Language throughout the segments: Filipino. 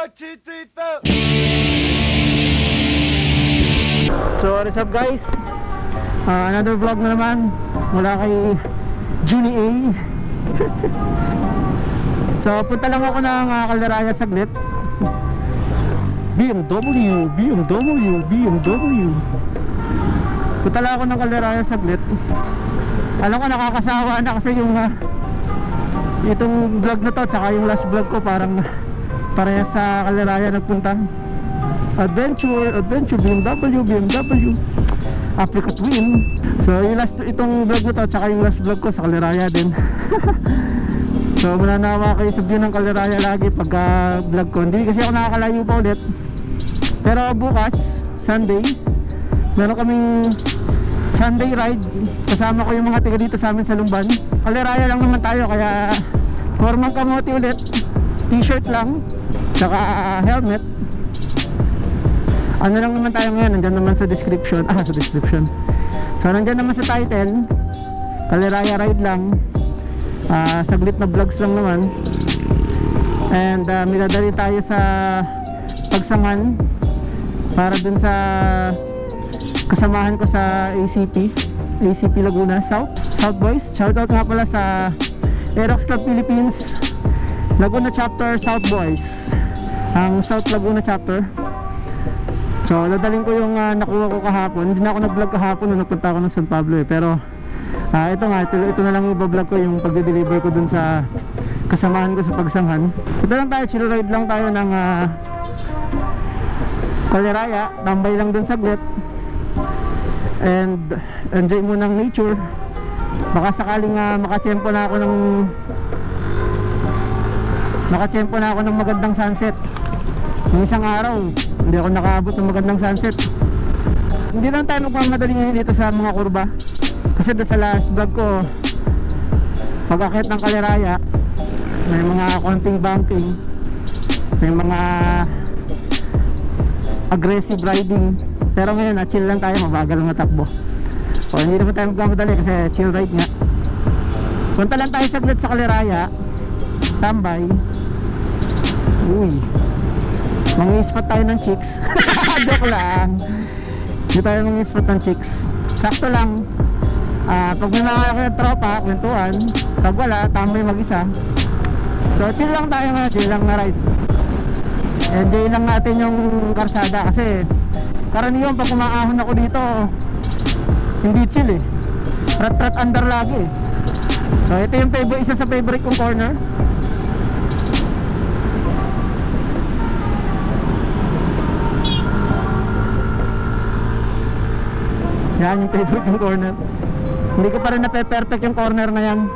2, 3, 4. So what's up guys, another vlog na naman mula kay Junie A. So punta lang ako ng Calderaya saglit. BMW. Punta lang ako ng Calderaya saglit. Alam ko nakakasawa na kasi yung itong vlog na to tsaka yung last vlog ko parang parehas sa Calderaya nagpunta. Adventure, BMW, Africa Twin. So yung last, itong vlog na to tsaka yung last vlog ko sa Calderaya din. So mananawa kayo sa view ng Calderaya lagi pagka vlog ko. Hindi kasi ako nakakalayo pa ulit. Pero bukas, Sunday, meron kaming Sunday ride. Kasama ko yung mga tiga dito sa amin sa Lumban. Calderaya lang naman tayo kaya formang kamote ulit, t-shirt lang, tsaka helmet. Ano lang naman tayo ngayon, nandyan naman sa description. So nandyan naman sa title, Calderaya ride lang. Saglit na vlogs lang naman. And minadali tayo sa Pagsangan para dun sa kasamahan ko sa ACP Laguna South Boys. Shoutout nga pala sa Aerox Club Philippines Laguna Chapter South Boys, ang South Laguna Chapter. So dadalhin ko yung nakuha ko kahapon. Hindi na ako nag-vlog kahapon nung nagpunta ako ng San Pablo pero ito na lang yung vlog ko, yung pagde-deliver ko dun sa kasamahan ko sa Pagsangan. Ito lang tayo, chill ride lang tayo ng Calderaya, tambay lang dun saglit and enjoy mo ng nature. Baka sakaling makatsyempo na ako ng magandang sunset. Yung isang araw hindi ako nakaabot ng magandang sunset. Hindi lang tayo magmamadali ngayon dito sa mga kurba kasi doon sa last vlog ko pag-akit ng Calderaya may mga konting banking, may mga aggressive riding, pero ngayon chill lang tayo, mabagal lang natakbo. O hindi naman tayo magmamadali kasi chill ride nga. Punta lang tayo saglit sa Calderaya, tambay. Uy, mangi-spot tayo ng chicks. Joke lang, hindi tayo mangi-spot ng chicks. Sakto lang, pag may mga tropa, kwentuhan. Pag wala, tambay mag-isa. So chill lang tayo nga, chill lang na ride. Enjoy lang natin yung karsada kasi karaniwan pag kumaahon ako dito hindi chill rat under lagi So ito yung isa sa favorite kong corner. Yan yung favorite kong corner. Hindi ko pa rin na-perfect yung corner na yan.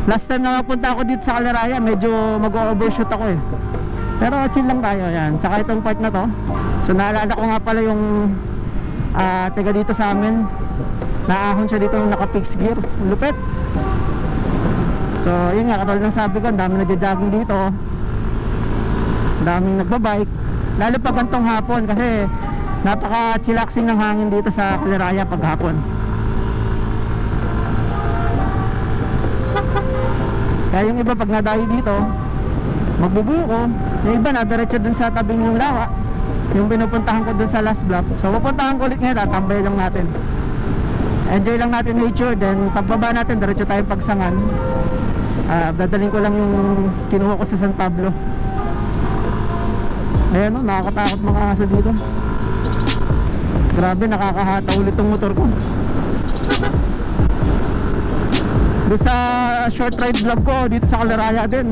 Last time na napunta ako dito sa Calderaya medyo mag-overshoot ako pero chill lang tayo yan. Tsaka itong part na to, so naalala ko nga pala yung taga dito sa amin, naahon siya dito ng naka-fixed gear, lupet. So yun nga, katulad ng sabi ko, ang dami nagja-jogging dito, daming nagbabike, lalo pag gantong hapon kasi napaka-chillaxing ng hangin dito sa Calderaya pag hapon. Kaya yung iba pag nadayo dito magbubuko, yung iba na diretso dun sa tabing yung lawa, yung pinupuntahan ko dun sa last block. So pupuntahan ko ulit ngayon, tatambay lang natin, enjoy lang natin nature. Then pagbaba natin diretso tayong Pagsangan. Dadalhin ko lang yung kinuha ko sa San Pablo. Ayan nakakatakot mga aso dito. Grabe, nakakahata ulit tong motor ko. Doon sa short ride vlog ko dito sa Calderaya din,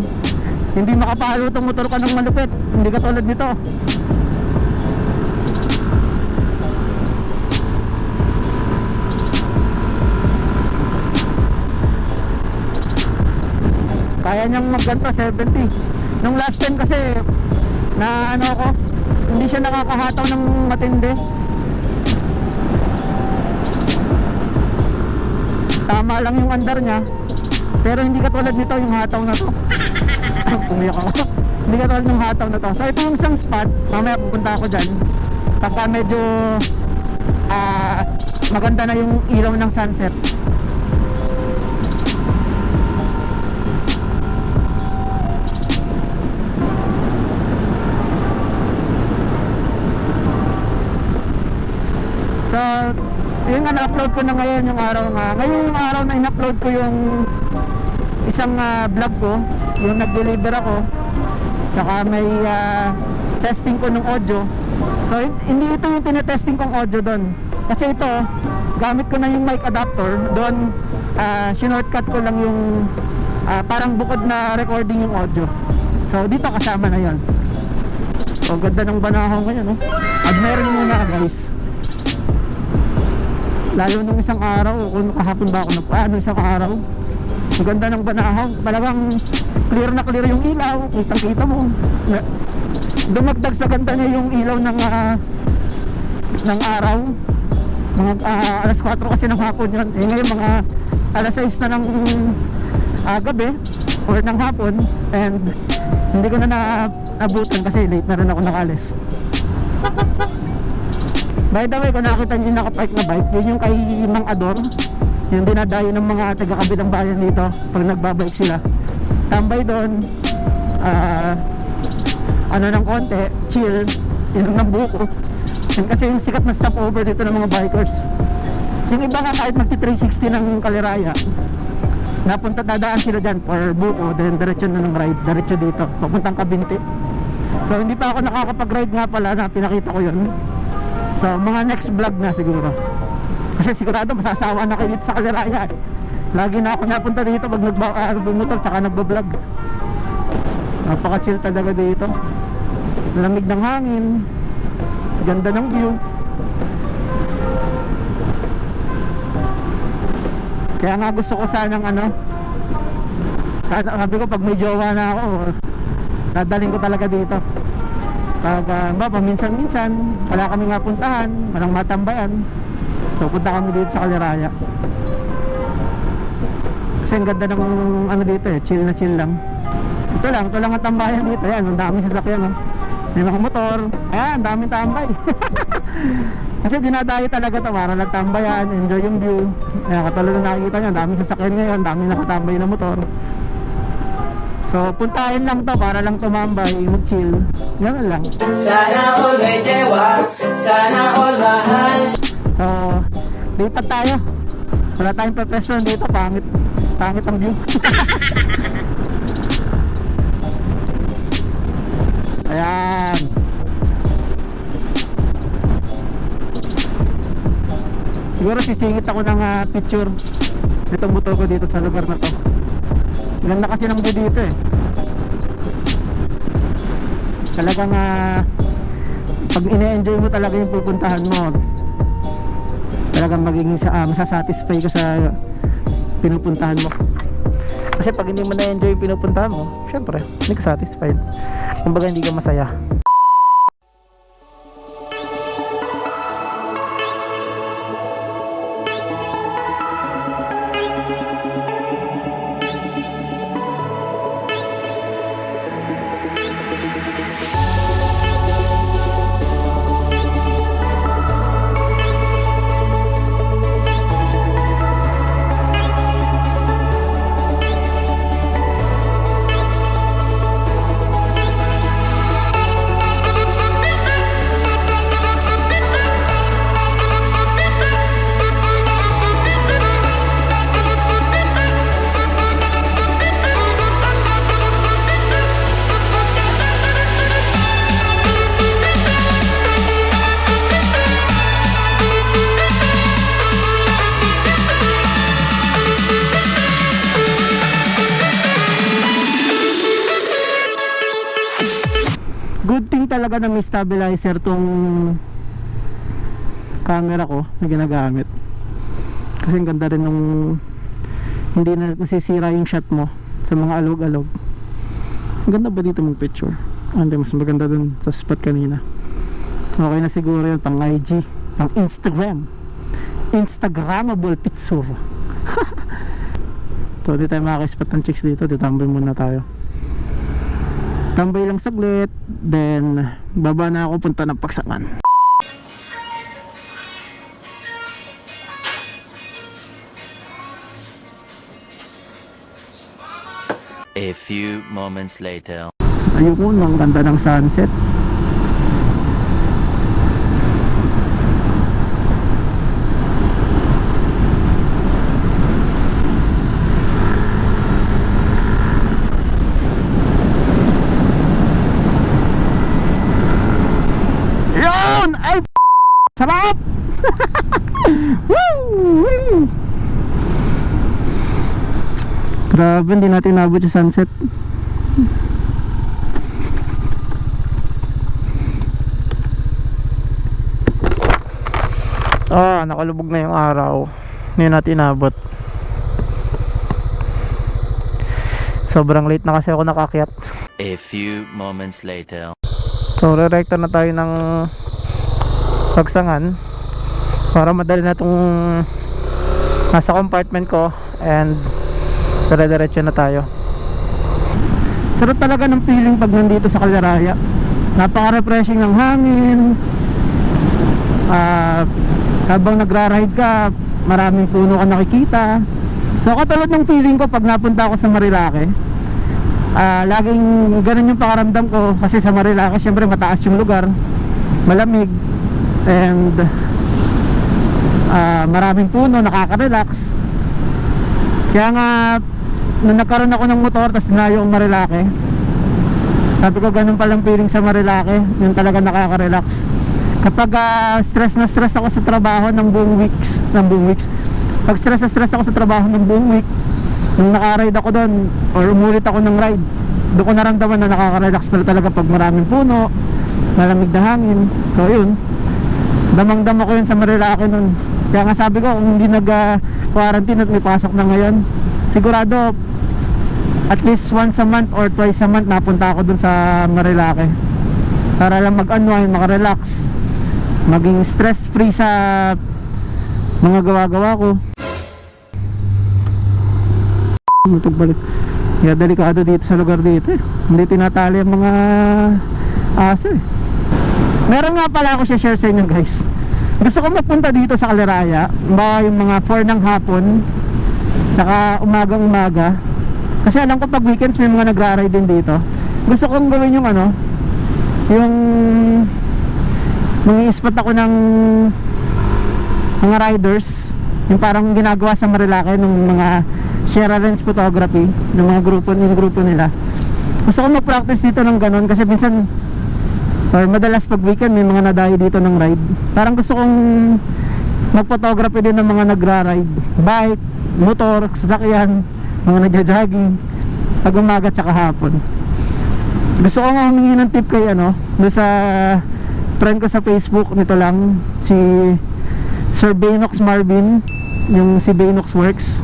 hindi makapalo itong motor ko ng malupit, hindi katulad nito. Kaya niyang magganto 70. Nung last time kasi na ano ko, hindi siya nakakahataw ng matindi. Tama lang yung andar niya, pero hindi katulad nito yung hataw na to. Umiyak ako. Hindi katulad ng hataw na to. So ito yung isang spot, mamaya pupunta ako dyan pagka medyo maganda na yung ilaw ng sunset. nga na-upload ko na ngayon yung araw nga. Ngayong araw na in-upload ko yung isang vlog ko, yung nag-deliver ako. Tsaka may testing ko ng audio. So hindi ito yung tinetesting kong audio doon. Kasi ito, gamit ko na yung mic adapter. Doon, shortcut ko lang yung parang bukod na recording yung audio. So dito kasama na yon. So ganda ng banahaw ngayon, no? Admire nyo muna guys. Lalo nung isang araw, kung kahapon ba ako nagpaano isang araw, ang ganda ng banahaw. Talagang clear na clear yung ilaw. Kitang kita mo. Dumagdag sa ganda niya yung ilaw ng araw. Mga alas 4 kasi ng hapon yun. Eh ngayon mga alas 6 na ng gabi or ng hapon. And hindi ko na naabutan kasi late na rin ako nakalis. By the way, kung nakita nyo yung nakapark na bike, yun yung kay Mang Ador, yung dinadayo ng mga taga-kabilang bayan dito pag nagbabike sila. Tambay doon, ano ng konti, chill, inom ng buko. Yun kasi yung sikat na stopover dito ng mga bikers. Yung iba nga kahit magti-360 ng Kaliraya, dadaan sila dyan for buko, then diretso na ng ride, diretso dito, papuntang Kabinti. So hindi pa ako nakakapag-ride nga pala na pinakita ko yun. So mga next vlog na siguro. Kasi sigurado masasawa na kayo dito sa Kaliraya eh. Lagi na ako napunta dito pag nagbumotor tsaka nagbablog. Napaka-chill talaga dito. Lamig ng hangin, ganda ng view. Kaya nga gusto ko sanang sabi ko pag may jowa na ako, dadaling ko talaga dito. Pag paminsan-minsan wala kami nga puntahan, walang matambayan, so punta kami dito sa Kaliraya. Kasi ang ganda ng dito eh, chill na chill lang. Ito lang ang tambayan dito. Yan, ang daming sasakyan, may mga motor, ayan, ang daming tambay. Kasi dinadayo talaga ito para nagtambayan, enjoy yung view. Ayan, katulad na nakikita nyo, ang daming sasakyan ngayon, ang daming nakatambay na motor. So puntahin lang to para lang tumambay, mag-chill. Yan lang. Sana all may dewa, sana all mahal. So lipat tayo. Wala tayong profession dito, pangit ang view. Ayan. Siguro sisingit ako ng picture itong motor ko dito sa lugar na to. Ganda kasi ng view dito eh. Talagang pag ine-enjoy mo talaga yung pupuntahan mo, talagang magiging masasatisfy ka sa pinupuntahan mo. Kasi pag hindi mo na-enjoy yung pinupuntahan mo, syempre hindi ka satisfied. Kumbaga hindi ka masaya. Good thing talaga na may stabilizer tong camera ko na ginagamit. Kasi ang ganda rin nung hindi na nasisira yung shot mo sa mga alog-alog. Ang ganda ba dito mong picture? Hindi, mas maganda dun sa spot kanina. Okay na siguro yun, pang IG, pang Instagram, Instagrammable picture. So di tayo makaka-spot ng chicks dito, ditambay muna tayo. Tambay lang saglit, then baba na ako punta ng Paksakan. A few moments later. Ayun, ang ganda ng sunset. Sarap! Woo! Grabe, hindi natin nabot yung sunset. Nakalubog na yung araw. Hindi natin inabot. Sobrang late na kasi ako nakakyat. A few moments later. So, re-recta na tayo ng Pagsangan para madali na itong nasa compartment ko and dire-diretso na tayo. Sarap talaga ng feeling pag nandito sa Caliraya. Napaka-refreshing ng hangin. Habang nagra-ride ka, maraming puno ka nakikita. So katulad ng feeling ko pag napunta ako sa Marilake, laging ganun yung pakaramdam ko. Kasi sa Marilake syempre mataas yung lugar, malamig, and maraming puno, nakaka-relax. Kaya nga nung nagkaroon ako ng motor tapos dinayo ang Marilake, sabi ko ganun palang feeling sa Marilake, yung talaga nakaka-relax. Kapag stress na stress ako sa trabaho ng buong weeks, pag stress na stress ako sa trabaho ng buong week, nung naka-ride ako doon or umulit ako ng ride, doon ko naramdaman na nakaka-relax pala talaga pag maraming puno, malamig na hangin. So yun, damang-dama ko yun sa Marilake nun. Kaya nga sabi ko, kung hindi nag-quarantine at may pasok na ngayon, sigurado at least once a month or twice a month napunta ako dun sa Marilake para lang mag-unwind, maka-relax, maging stress free sa mga gawa-gawa ko. Balik. Kaya delikado dito sa lugar dito eh. Hindi tinatali ang mga aso eh. Meron nga pala ako share sa inyo guys. Gusto ko magpunta dito sa Caliraya, yung mga 4 ng hapon tsaka umagang-umaga. Kasi alam ko pag weekends may mga nagra-ride din dito. Gusto kong gawin yung yung mangi-spot ako ng mga riders, yung parang ginagawa sa Marilake ng mga Sierra Lens photography ng mga grupo nila. Gusto ko mag-practice dito ng ganun kasi minsan or madalas pag weekend may mga nadayo dito ng ride. Parang gusto kong mag-photography din ng mga nagra-ride, bike, motor, sasakyan, mga nagja-jogging pag umaga tsaka hapon. Gusto ko nga humingi ng tip kay doon sa friend ko sa Facebook, nito lang, si Sir Baynox Marvin, yung si Baynox Works.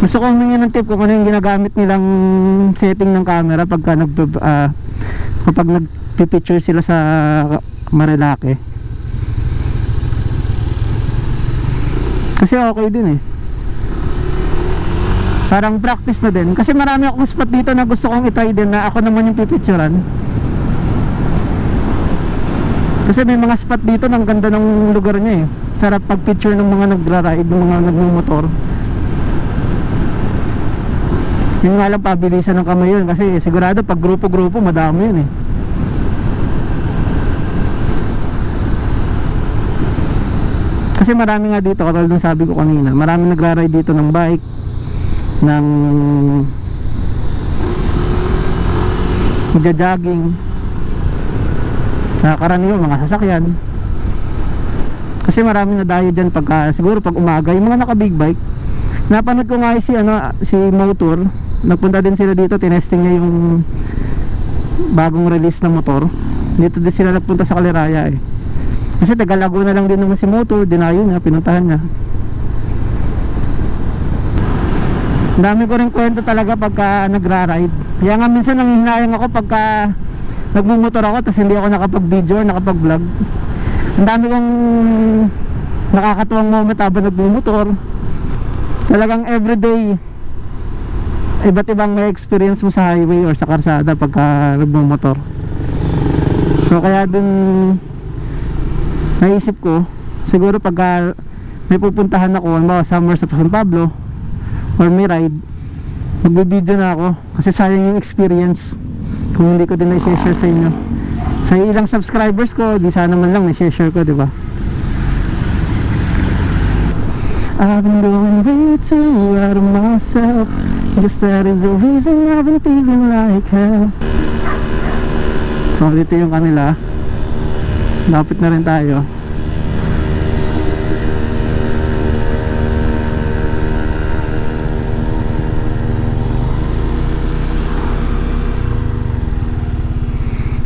Gusto ko humingi ng tip kung ano yung ginagamit nilang setting ng camera pagka kapag nagpipicture sila sa Marilake. Kasi okay din eh, parang practice na din. Kasi marami akong spot dito na gusto kong itry din na ako naman yung pipicturean. Kasi may mga spot dito ng ganda ng lugar niya eh. Sarap pag picture ng mga nagra-ride, ng mga nagmumotor. Yung nga lang pabilisan ng kamay yun. Kasi sigurado pag grupo-grupo madami yun eh. Kasi marami nga dito, katulad ng sabi ko kanina, marami nagra-ride dito ng bike, ng nagja-jogging, karaniwan mga sasakyan. Kasi marami na dayo dyan pagka, siguro pag umaga, yung mga naka big bike. Napanood ko nga si Motor, nagpunta din sila dito, tinesting niya yung bagong release ng motor. Dito din sila nagpunta sa Caliraya eh. Kasi taga Laguna lang din naman si Motor, dinayo niya, pinuntahan niya. Dami ko rin kwento talaga pagka nagra-ride. Kaya nga minsan nanghihinayang ako pagka nagmumotor ako tapos hindi ako nakapag-video or nakapag-vlog. Ang dami kong nakakatuwang moment habang nagmumotor. Talagang everyday iba't ibang may experience mo sa highway or sa karsada pagka nagmumotor. So kaya dun naisip ko, siguro pagka may pupuntahan ako, somewhere sa San Pablo or may ride, magbe-video na ako kasi sayang yung experience kung hindi ko din na-share sa inyo. Sa ilang subscribers ko, di sana man lang na-share ko, di ba? I've been going way too out of myself. Guess that is the reason I've been feeling like hell. So dito yung kanila. Lapit na rin tayo.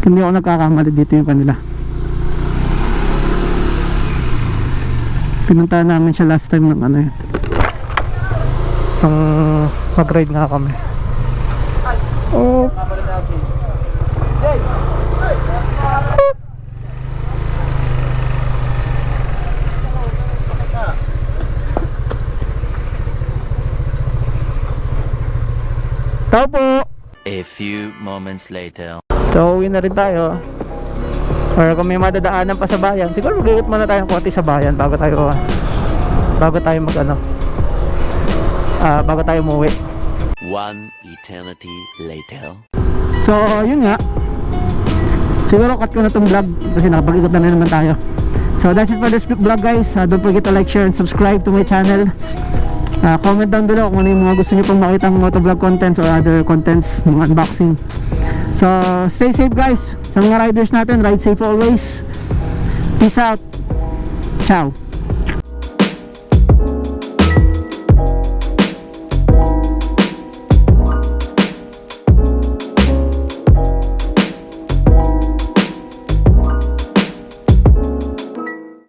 Hindi ako nagkakamali, dito yung kanila. Pinuntahan namin siya last time ng ano yun. Mag-ride nga kami. Oh. Tao po. A few moments later. So uwi na rin tayo. Or kung may madadaanan pa sa bayan, siguro mag-iikot muna tayong konti sa bayan bago tayo mag ano, bago tayo umuwi. One eternity later. So yun nga, siguro cut ko na tong vlog kasi nakapag-ikot na naman tayo. So that's it for this vlog guys. Don't forget to like, share, and subscribe to my channel. Comment down below kung ano yung mga gusto nyo pong makita ng motovlog contents or other contents, mga unboxing. So stay safe guys. Sa mga riders natin, ride safe always. Peace out. Ciao.